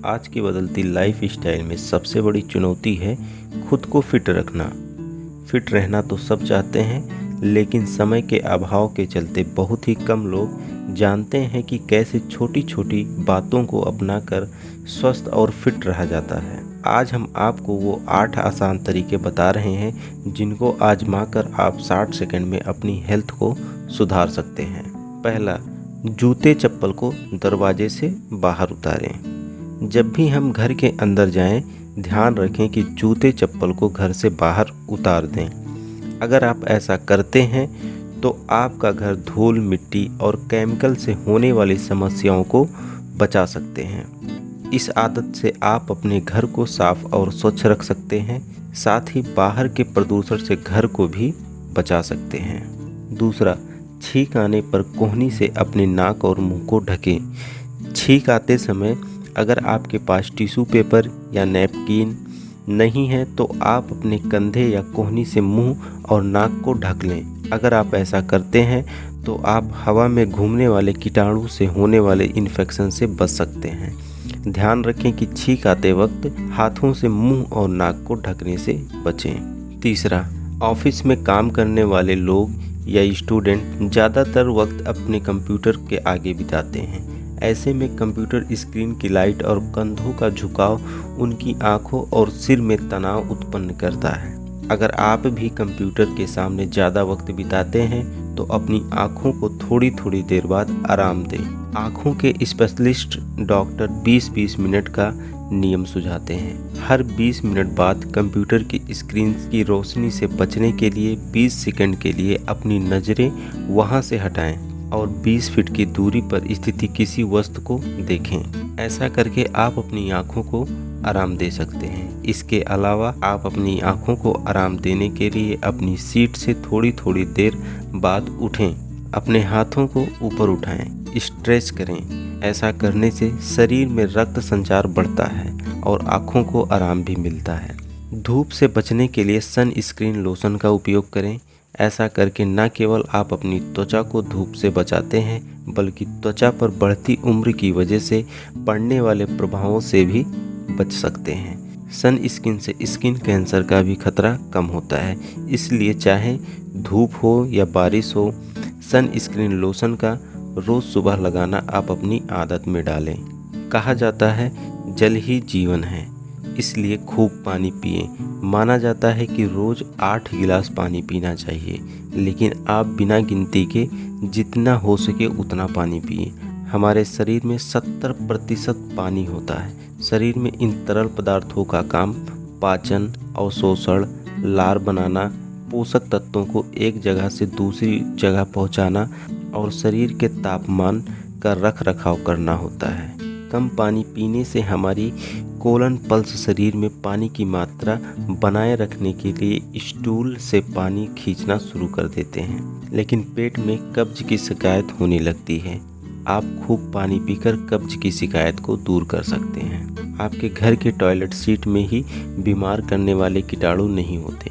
आज की बदलती लाइफ स्टाइल में सबसे बड़ी चुनौती है खुद को फिट रखना। फिट रहना तो सब चाहते हैं, लेकिन समय के अभाव के चलते बहुत ही कम लोग जानते हैं कि कैसे छोटी छोटी बातों को अपनाकर स्वस्थ और फिट रहा जाता है। आज हम आपको वो 8 आसान तरीके बता रहे हैं जिनको आजमाकर आप 60 सेकंड में अपनी हेल्थ को सुधार सकते हैं। पहला, जूते चप्पल को दरवाजे से बाहर उतारें। जब भी हम घर के अंदर जाएं, ध्यान रखें कि जूते चप्पल को घर से बाहर उतार दें। अगर आप ऐसा करते हैं तो आपका घर धूल, मिट्टी और केमिकल से होने वाली समस्याओं को बचा सकते हैं। इस आदत से आप अपने घर को साफ और स्वच्छ रख सकते हैं, साथ ही बाहर के प्रदूषण से घर को भी बचा सकते हैं। दूसरा, छींक आने पर कोहनी से अपने नाक और मुंह को ढकें। छींक आते समय अगर आपके पास टिश्यू पेपर या नैपकिन नहीं है तो आप अपने कंधे या कोहनी से मुंह और नाक को ढक लें। अगर आप ऐसा करते हैं तो आप हवा में घूमने वाले कीटाणु से होने वाले इन्फेक्शन से बच सकते हैं। ध्यान रखें कि छींक आते वक्त हाथों से मुंह और नाक को ढकने से बचें। तीसरा, ऑफिस में काम करने वाले लोग या स्टूडेंट ज़्यादातर वक्त अपने कंप्यूटर के आगे बिताते हैं। ऐसे में कंप्यूटर स्क्रीन की लाइट और कंधों का झुकाव उनकी आंखों और सिर में तनाव उत्पन्न करता है। अगर आप भी कंप्यूटर के सामने ज़्यादा वक्त बिताते हैं तो अपनी आंखों को थोड़ी थोड़ी देर बाद आराम दें। आंखों के स्पेशलिस्ट डॉक्टर 20-20 मिनट का नियम सुझाते हैं। हर 20 मिनट बाद कंप्यूटर की स्क्रीन की रोशनी से बचने के लिए 20 सेकंड के लिए अपनी नज़रें वहां से हटाएं और 20 फीट की दूरी पर स्थित किसी वस्तु को देखें। ऐसा करके आप अपनी आंखों को आराम दे सकते हैं। इसके अलावा आप अपनी आंखों को आराम देने के लिए अपनी सीट से थोड़ी थोड़ी देर बाद उठें। अपने हाथों को ऊपर उठाएं, स्ट्रेच करें। ऐसा करने से शरीर में रक्त संचार बढ़ता है और आँखों को आराम भी मिलता है। धूप से बचने के लिए सन स्क्रीन लोशन का उपयोग करें। ऐसा करके न केवल आप अपनी त्वचा को धूप से बचाते हैं, बल्कि त्वचा पर बढ़ती उम्र की वजह से पड़ने वाले प्रभावों से भी बच सकते हैं। सन स्क्रीन से स्किन कैंसर का भी खतरा कम होता है, इसलिए चाहे धूप हो या बारिश हो, सन स्क्रीन लोशन का रोज़ सुबह लगाना आप अपनी आदत में डालें। कहा जाता है जल ही जीवन है, इसलिए खूब पानी पिएं। माना जाता है कि रोज़ 8 गिलास पानी पीना चाहिए, लेकिन आप बिना गिनती के जितना हो सके उतना पानी पिएं। हमारे शरीर में 70% पानी होता है। शरीर में इन तरल पदार्थों का काम पाचन, अवशोषण, लार बनाना, पोषक तत्वों को एक जगह से दूसरी जगह पहुंचाना और शरीर के तापमान का रख रखाव करना होता है। कम पानी पीने से हमारी कोलन पल्स शरीर में पानी की मात्रा बनाए रखने के लिए स्टूल से पानी खींचना शुरू कर देते हैं, लेकिन पेट में कब्ज की शिकायत होने लगती है। आप खूब पानी पीकर कब्ज की शिकायत को दूर कर सकते हैं। आपके घर के टॉयलेट सीट में ही बीमार करने वाले कीटाणु नहीं होते,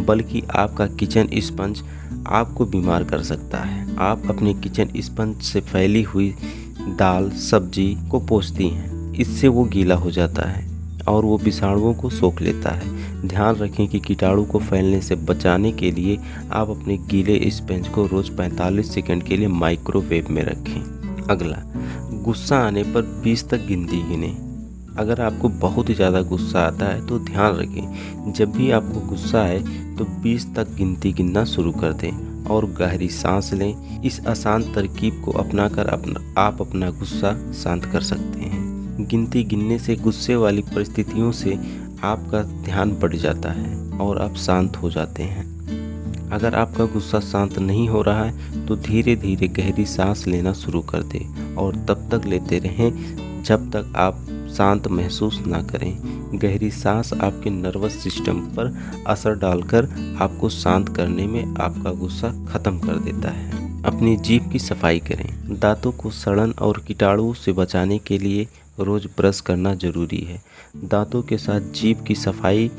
बल्कि आपका किचन स्पंज आपको बीमार कर सकता है। आप अपने किचन स्पंज से फैली हुई दाल, सब्जी को पोंछती हैं। इससे वो गीला हो जाता है और वो विषाणुओं को सोख लेता है। ध्यान रखें कि कीटाणु को फैलने से बचाने के लिए आप अपने गीले स्पंज को रोज़ 45 सेकंड के लिए माइक्रोवेव में रखें। अगला, गुस्सा आने पर 20 तक गिनती गिनें। अगर आपको बहुत ही ज़्यादा गुस्सा आता है तो ध्यान रखें, जब भी आपको गुस्सा आए तो 20 तक गिनती गिनना शुरू कर दें और गहरी सांस लें। इस आसान तरकीब को अपनाकर आप अपना गुस्सा शांत कर सकते हैं। गिनती गिनने से गुस्से वाली परिस्थितियों से आपका ध्यान बढ़ जाता है और आप शांत हो जाते हैं। अगर आपका गुस्सा शांत नहीं हो रहा है तो धीरे धीरे गहरी सांस लेना शुरू कर दें और तब तक लेते रहें जब तक आप शांत महसूस ना करें। गहरी सांस आपके नर्वस सिस्टम पर असर डालकर आपको शांत करने में आपका गुस्सा खत्म कर देता है। अपनी जीभ की सफाई करें। दांतों को सड़न और कीटाणुओं से बचाने के लिए रोज़ ब्रश करना जरूरी है। दांतों के साथ जीभ की सफाई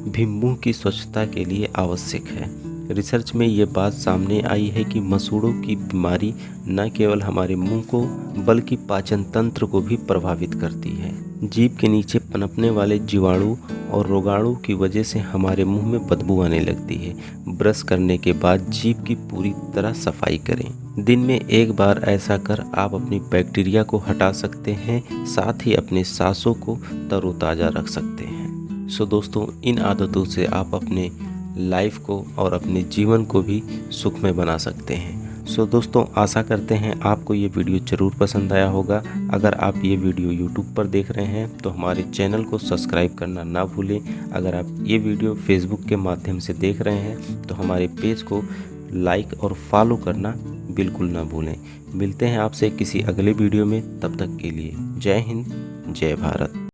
भी मुंह की स्वच्छता के लिए आवश्यक है। रिसर्च में ये बात सामने आई है कि मसूड़ों की बीमारी न केवल हमारे मुंह को बल्कि पाचन तंत्र को भी प्रभावित करती है। जीभ के नीचे पनपने वाले जीवाणु और रोगाणु की वजह से हमारे मुंह में बदबू आने लगती है। ब्रश करने के बाद जीभ की पूरी तरह सफाई करें। दिन में एक बार ऐसा कर आप अपनी बैक्टीरिया को हटा सकते हैं, साथ ही अपने सांसों को तरोताज़ा रख सकते हैं। सो दोस्तों, इन आदतों से आप अपने लाइफ को और अपने जीवन को भी सुखमय बना सकते हैं। सो दोस्तों, आशा करते हैं आपको ये वीडियो ज़रूर पसंद आया होगा। अगर आप ये वीडियो यूट्यूब पर देख रहे हैं तो हमारे चैनल को सब्सक्राइब करना ना भूलें। अगर आप ये वीडियो फेसबुक के माध्यम से देख रहे हैं तो हमारे पेज को लाइक और फॉलो करना बिल्कुल ना भूलें। मिलते हैं आपसे किसी अगले वीडियो में, तब तक के लिए जय हिंद, जय भारत।